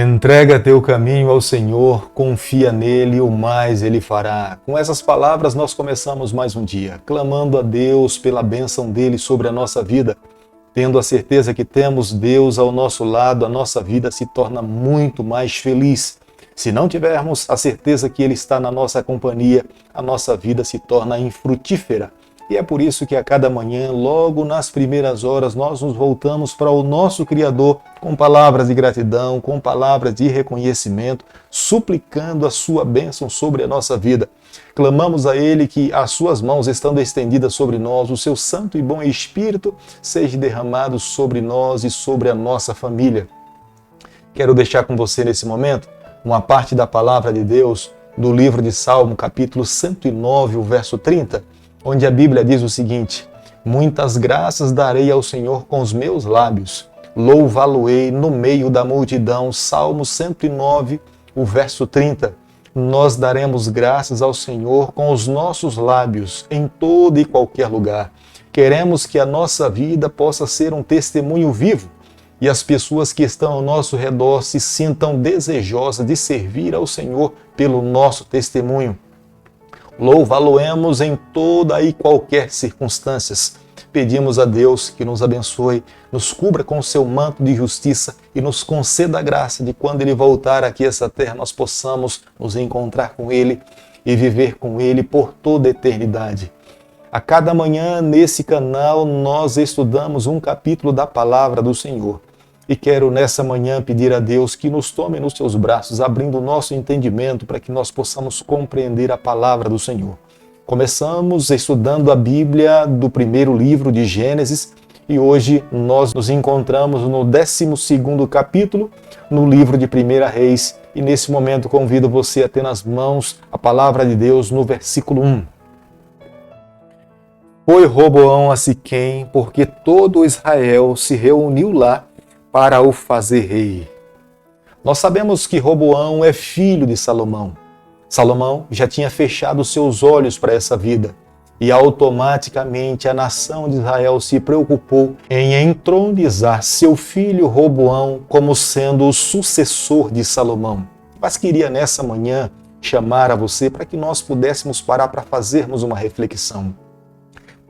Entrega teu caminho ao Senhor, confia nele, o mais ele fará. Com essas palavras nós começamos mais um dia, clamando a Deus pela bênção dele sobre a nossa vida. Tendo a certeza que temos Deus ao nosso lado, a nossa vida se torna muito mais feliz. Se não tivermos a certeza que Ele está na nossa companhia, a nossa vida se torna infrutífera. E é por isso que a cada manhã, logo nas primeiras horas, nós nos voltamos para o nosso Criador com palavras de gratidão, com palavras de reconhecimento, suplicando a sua bênção sobre a nossa vida. Clamamos a Ele que as suas mãos estando estendidas sobre nós, o seu santo e bom Espírito seja derramado sobre nós e sobre a nossa família. Quero deixar com você nesse momento uma parte da palavra de Deus do livro de Salmo, capítulo 109, o verso 30, onde a Bíblia diz o seguinte: muitas graças darei ao Senhor com os meus lábios, louvá-lo-ei no meio da multidão. Salmo 109, o verso 30. Nós daremos graças ao Senhor com os nossos lábios em todo e qualquer lugar. Queremos que a nossa vida possa ser um testemunho vivo e as pessoas que estão ao nosso redor se sintam desejosas de servir ao Senhor pelo nosso testemunho. Louvá-lo-emos em toda e qualquer circunstâncias. Pedimos a Deus que nos abençoe, nos cubra com o seu manto de justiça e nos conceda a graça de quando Ele voltar aqui a essa terra, nós possamos nos encontrar com Ele e viver com Ele por toda a eternidade. A cada manhã, nesse canal, nós estudamos um capítulo da Palavra do Senhor. E quero nessa manhã pedir a Deus que nos tome nos seus braços, abrindo o nosso entendimento para que nós possamos compreender a Palavra do Senhor. Começamos estudando a Bíblia do primeiro livro de Gênesis e hoje nós nos encontramos no 12º capítulo, no livro de 1 Reis. E nesse momento convido você a ter nas mãos a Palavra de Deus no versículo 1. Foi Roboão a Siquém, porque todo Israel se reuniu lá para o fazer rei. Nós sabemos que Roboão é filho de Salomão. Salomão já tinha fechado seus olhos para essa vida e automaticamente a nação de Israel se preocupou em entronizar seu filho Roboão como sendo o sucessor de Salomão. Mas queria nessa manhã chamar a você para que nós pudéssemos parar para fazermos uma reflexão.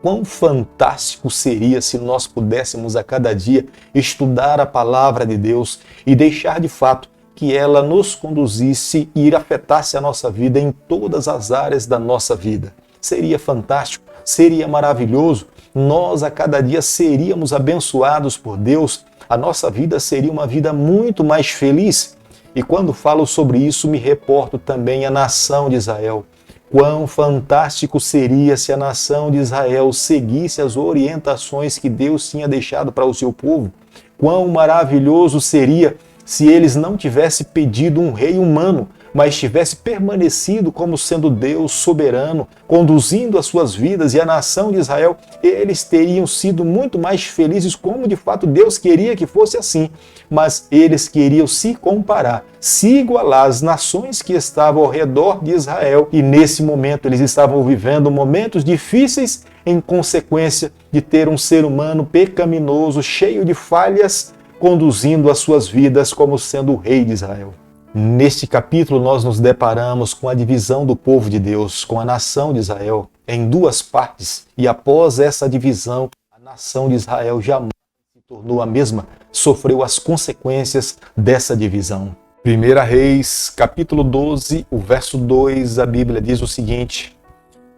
Quão fantástico seria se nós pudéssemos a cada dia estudar a palavra de Deus e deixar de fato que ela nos conduzisse e afetasse a nossa vida em todas as áreas da nossa vida. Seria fantástico, seria maravilhoso, nós a cada dia seríamos abençoados por Deus, a nossa vida seria uma vida muito mais feliz. E quando falo sobre isso, me reporto também à nação de Israel. Quão fantástico seria se a nação de Israel seguisse as orientações que Deus tinha deixado para o seu povo. Quão maravilhoso seria se eles não tivessem pedido um rei humano, mas tivesse permanecido como sendo Deus soberano, conduzindo as suas vidas e a nação de Israel, eles teriam sido muito mais felizes, como de fato Deus queria que fosse assim. Mas eles queriam se comparar, se igualar às nações que estavam ao redor de Israel, e nesse momento eles estavam vivendo momentos difíceis em consequência de ter um ser humano pecaminoso, cheio de falhas, conduzindo as suas vidas como sendo o rei de Israel. Neste capítulo nós nos deparamos com a divisão do povo de Deus, com a nação de Israel, em duas partes. E após essa divisão, a nação de Israel jamais se tornou a mesma, sofreu as consequências dessa divisão. 1 Reis, capítulo 12, o verso 2, a Bíblia diz o seguinte: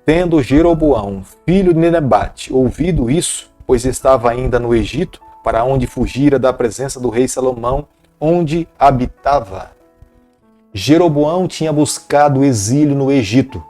tendo Jeroboão, filho de Nebate, ouvido isso, pois estava ainda no Egito, para onde fugira da presença do rei Salomão, onde habitava. Jeroboão tinha buscado o exílio no Egito,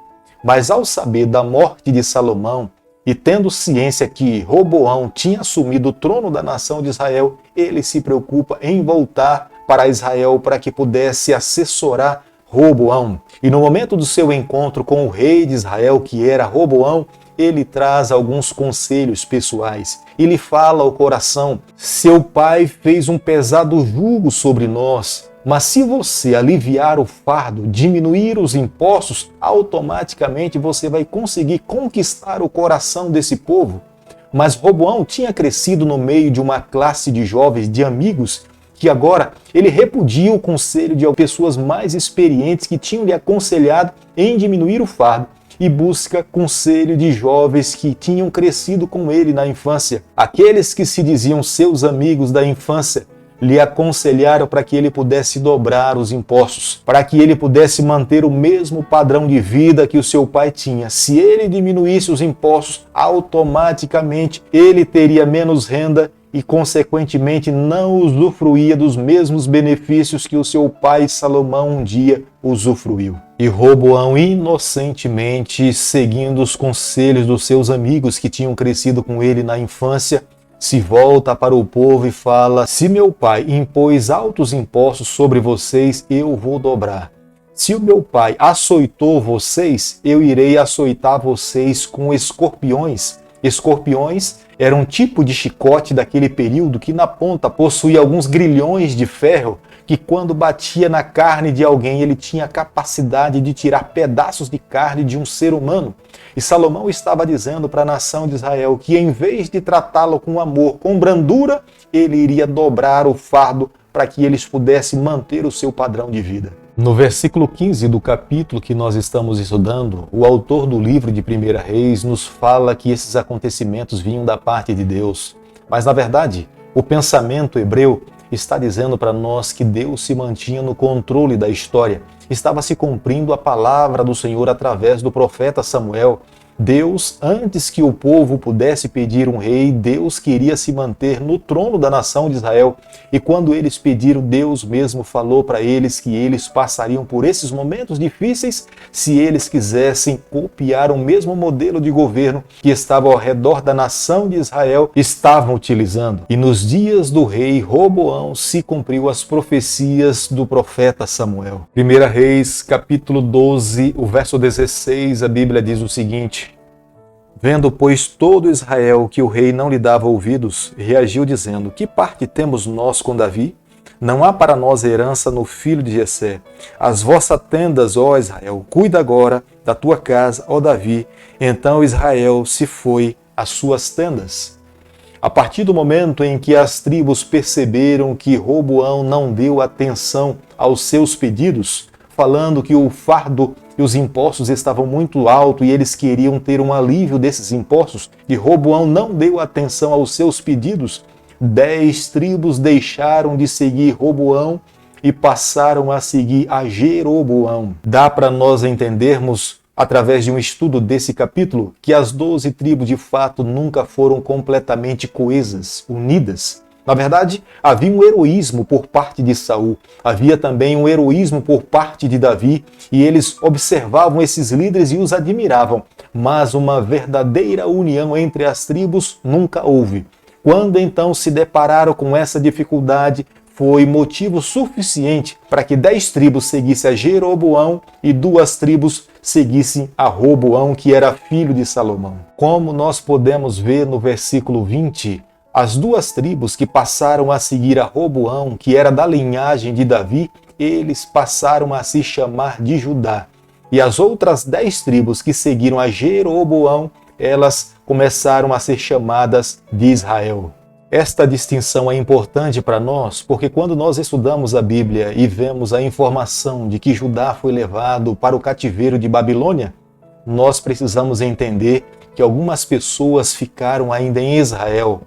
mas ao saber da morte de Salomão e tendo ciência que Roboão tinha assumido o trono da nação de Israel, ele se preocupa em voltar para Israel para que pudesse assessorar Roboão. E no momento do seu encontro com o rei de Israel, que era Roboão, ele traz alguns conselhos pessoais. Ele fala ao coração: seu pai fez um pesado jugo sobre nós, mas se você aliviar o fardo, diminuir os impostos, automaticamente você vai conseguir conquistar o coração desse povo. Mas Roboão tinha crescido no meio de uma classe de jovens, de amigos, que agora ele repudia o conselho de pessoas mais experientes que tinham lhe aconselhado em diminuir o fardo e busca conselho de jovens que tinham crescido com ele na infância. Aqueles que se diziam seus amigos da infância lhe aconselharam para que ele pudesse dobrar os impostos, para que ele pudesse manter o mesmo padrão de vida que o seu pai tinha. Se ele diminuísse os impostos, automaticamente ele teria menos renda e, consequentemente, não usufruía dos mesmos benefícios que o seu pai Salomão um dia usufruiu. E Roboão, inocentemente, seguindo os conselhos dos seus amigos que tinham crescido com ele na infância, se volta para o povo e fala: se meu pai impôs altos impostos sobre vocês, eu vou dobrar. Se o meu pai açoitou vocês, eu irei açoitar vocês com escorpiões. Escorpiões era um tipo de chicote daquele período que na ponta possuía alguns grilhões de ferro que, quando batia na carne de alguém, ele tinha a capacidade de tirar pedaços de carne de um ser humano. E Salomão estava dizendo para a nação de Israel que, em vez de tratá-lo com amor, com brandura, ele iria dobrar o fardo para que eles pudessem manter o seu padrão de vida. No versículo 15 do capítulo que nós estamos estudando, o autor do livro de 1 Reis nos fala que esses acontecimentos vinham da parte de Deus. Mas, na verdade, o pensamento hebreu está dizendo para nós que Deus se mantinha no controle da história. Estava se cumprindo a palavra do Senhor através do profeta Samuel. Deus, antes que o povo pudesse pedir um rei, Deus queria se manter no trono da nação de Israel. E quando eles pediram, Deus mesmo falou para eles que eles passariam por esses momentos difíceis se eles quisessem copiar o mesmo modelo de governo que estava ao redor da nação de Israel estavam utilizando. E nos dias do rei Roboão se cumpriu as profecias do profeta Samuel. 1 Reis, capítulo 12, o verso 16, a Bíblia diz o seguinte: vendo, pois, todo Israel que o rei não lhe dava ouvidos, reagiu dizendo: que parte temos nós com Davi? Não há para nós herança no filho de Jessé. As vossas tendas, ó Israel, cuida agora da tua casa, ó Davi. Então Israel se foi às suas tendas. A partir do momento em que as tribos perceberam que Roboão não deu atenção aos seus pedidos, falando que o fardo e os impostos estavam muito altos e eles queriam ter um alívio desses impostos, e Roboão não deu atenção aos seus pedidos, 10 tribos deixaram de seguir Roboão e passaram a seguir a Jeroboão. Dá para nós entendermos, através de um estudo desse capítulo, que as 12 tribos de fato nunca foram completamente coesas, unidas. Na verdade, havia um heroísmo por parte de Saul, havia também um heroísmo por parte de Davi, e eles observavam esses líderes e os admiravam, mas uma verdadeira união entre as tribos nunca houve. Quando então se depararam com essa dificuldade, foi motivo suficiente para que 10 tribos seguissem a Jeroboão e 2 tribos seguissem a Roboão, que era filho de Salomão. Como nós podemos ver no versículo 20, as 2 tribos que passaram a seguir a Roboão, que era da linhagem de Davi, eles passaram a se chamar de Judá. E as outras 10 tribos que seguiram a Jeroboão, elas começaram a ser chamadas de Israel. Esta distinção é importante para nós, porque quando nós estudamos a Bíblia e vemos a informação de que Judá foi levado para o cativeiro de Babilônia, nós precisamos entender que algumas pessoas ficaram ainda em Israel.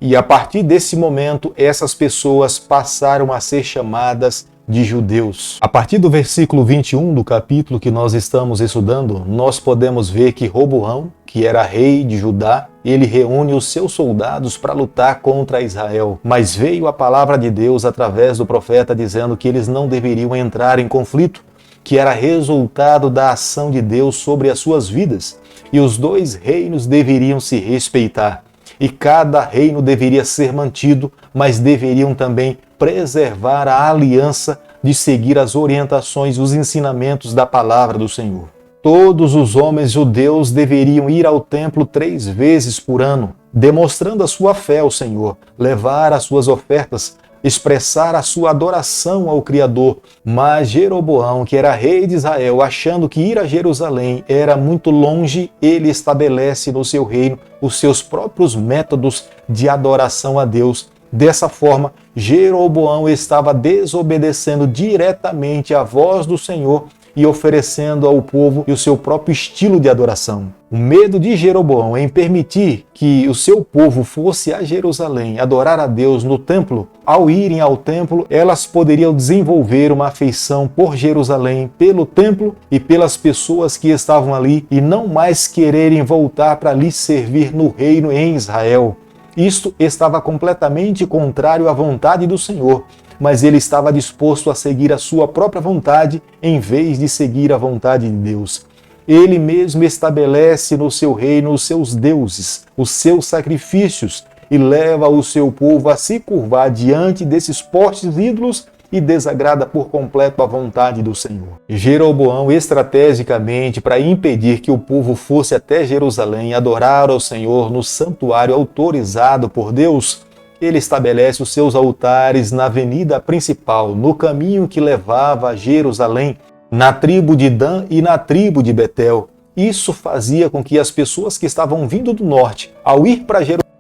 E a partir desse momento, essas pessoas passaram a ser chamadas de judeus. A partir do versículo 21 do capítulo que nós estamos estudando, nós podemos ver que Roboão, que era rei de Judá, ele reúne os seus soldados para lutar contra Israel. Mas veio a palavra de Deus através do profeta dizendo que eles não deveriam entrar em conflito, que era resultado da ação de Deus sobre as suas vidas. E os 2 reinos deveriam se respeitar. E cada reino deveria ser mantido, mas deveriam também preservar a aliança de seguir as orientações e os ensinamentos da palavra do Senhor. Todos os homens judeus deveriam ir ao templo 3 vezes por ano, demonstrando a sua fé ao Senhor, levar as suas ofertas, expressar a sua adoração ao Criador. Mas Jeroboão, que era rei de Israel, achando que ir a Jerusalém era muito longe, ele estabelece no seu reino os seus próprios métodos de adoração a Deus, Dessa forma, Jeroboão estava desobedecendo diretamente à voz do Senhor e oferecendo ao povo o seu próprio estilo de adoração. O medo de Jeroboão em permitir que o seu povo fosse a Jerusalém adorar a Deus no templo, ao irem ao templo, elas poderiam desenvolver uma afeição por Jerusalém, pelo templo e pelas pessoas que estavam ali e não mais quererem voltar para lhe servir no reino em Israel. Isto estava completamente contrário à vontade do Senhor, mas ele estava disposto a seguir a sua própria vontade em vez de seguir a vontade de Deus. Ele mesmo estabelece no seu reino os seus deuses, os seus sacrifícios, e leva o seu povo a se curvar diante desses postes ídolos e desagrada por completo a vontade do Senhor. Jeroboão, estrategicamente, para impedir que o povo fosse até Jerusalém adorar ao Senhor no santuário autorizado por Deus, ele estabelece os seus altares na avenida principal, no caminho que levava a Jerusalém, na tribo de Dan e na tribo de Betel. Isso fazia com que as pessoas que estavam vindo do norte, ao ir para Jerusalém,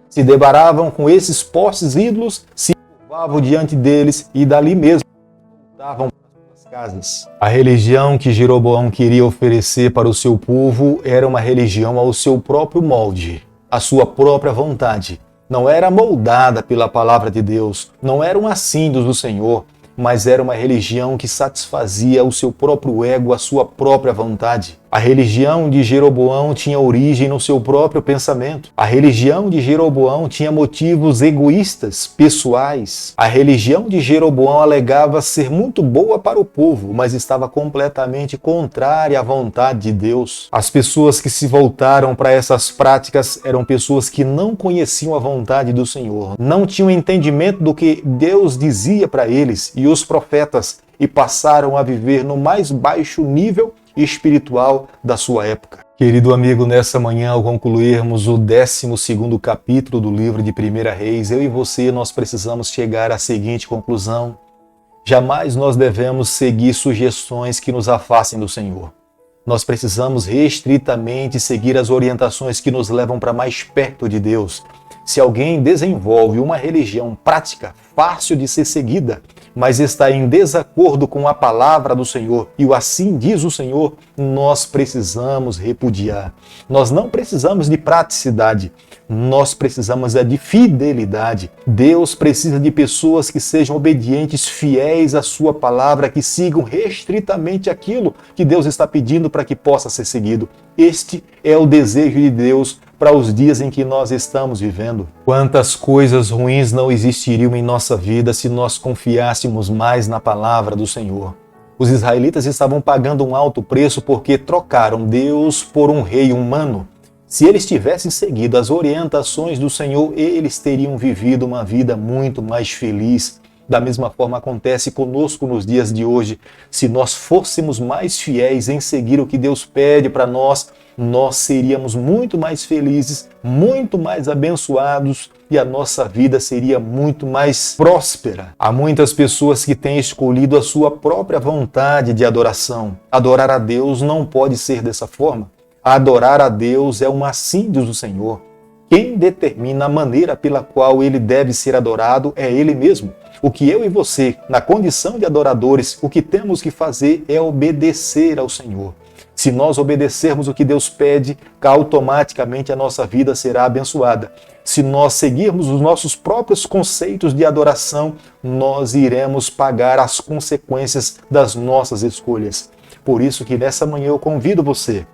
se deparavam com esses postes ídolos, se curvavam diante deles e dali mesmo voltavam para suas casas. A religião que Jeroboão queria oferecer para o seu povo era uma religião ao seu próprio molde, à sua própria vontade. Não era moldada pela palavra de Deus, não eram assíduos do Senhor, mas era uma religião que satisfazia o seu próprio ego, a sua própria vontade. A religião de Jeroboão tinha origem no seu próprio pensamento. A religião de Jeroboão tinha motivos egoístas, pessoais. A religião de Jeroboão alegava ser muito boa para o povo, mas estava completamente contrária à vontade de Deus. As pessoas que se voltaram para essas práticas eram pessoas que não conheciam a vontade do Senhor, não tinham entendimento do que Deus dizia para eles e os profetas, e passaram a viver no mais baixo nível espiritual da sua época. Querido amigo, nessa manhã, ao concluirmos o 12º capítulo do livro de 1 Reis, eu e você, nós precisamos chegar à seguinte conclusão: jamais nós devemos seguir sugestões que nos afastem do Senhor. Nós precisamos restritamente seguir as orientações que nos levam para mais perto de Deus. Se alguém desenvolve uma religião prática, fácil de ser seguida, mas está em desacordo com a palavra do Senhor, e o assim diz o Senhor, nós precisamos repudiar. Nós não precisamos de praticidade, nós precisamos de fidelidade. Deus precisa de pessoas que sejam obedientes, fiéis à sua palavra, que sigam restritamente aquilo que Deus está pedindo para que possa ser seguido. Este é o desejo de Deus para os dias em que nós estamos vivendo. Quantas coisas ruins não existiriam em nossa vida se nós confiássemos mais na palavra do Senhor. Os israelitas estavam pagando um alto preço porque trocaram Deus por um rei humano. Se eles tivessem seguido as orientações do Senhor, eles teriam vivido uma vida muito mais feliz. Da mesma forma acontece conosco nos dias de hoje. Se nós fôssemos mais fiéis em seguir o que Deus pede para nós, nós seríamos muito mais felizes, muito mais abençoados e a nossa vida seria muito mais próspera. Há muitas pessoas que têm escolhido a sua própria vontade de adoração. Adorar a Deus não pode ser dessa forma. Adorar a Deus é um assídio do Senhor. Quem determina a maneira pela qual ele deve ser adorado é Ele mesmo. O que eu e você, na condição de adoradores, o que temos que fazer é obedecer ao Senhor. Se nós obedecermos o que Deus pede, automaticamente a nossa vida será abençoada. Se nós seguirmos os nossos próprios conceitos de adoração, nós iremos pagar as consequências das nossas escolhas. Por isso que nessa manhã eu convido você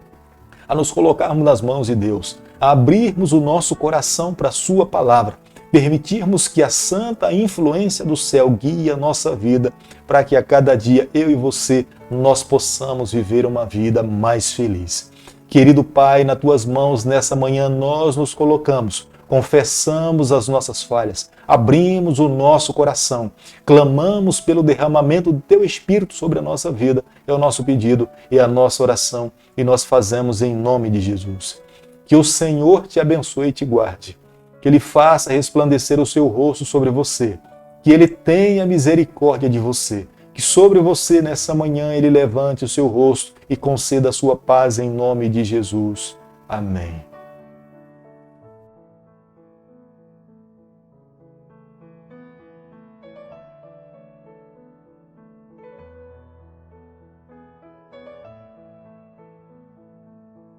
a nos colocarmos nas mãos de Deus, a abrirmos o nosso coração para a sua palavra, permitirmos que a santa influência do céu guie a nossa vida, para que a cada dia eu e você, nós possamos viver uma vida mais feliz. Querido Pai, nas tuas mãos nessa manhã nós nos colocamos, confessamos as nossas falhas, abrimos o nosso coração, clamamos pelo derramamento do Teu Espírito sobre a nossa vida. É o nosso pedido e a nossa oração, e nós fazemos em nome de Jesus. Que o Senhor te abençoe e te guarde, que Ele faça resplandecer o seu rosto sobre você, que Ele tenha misericórdia de você, que sobre você nessa manhã Ele levante o seu rosto e conceda a sua paz em nome de Jesus. Amém.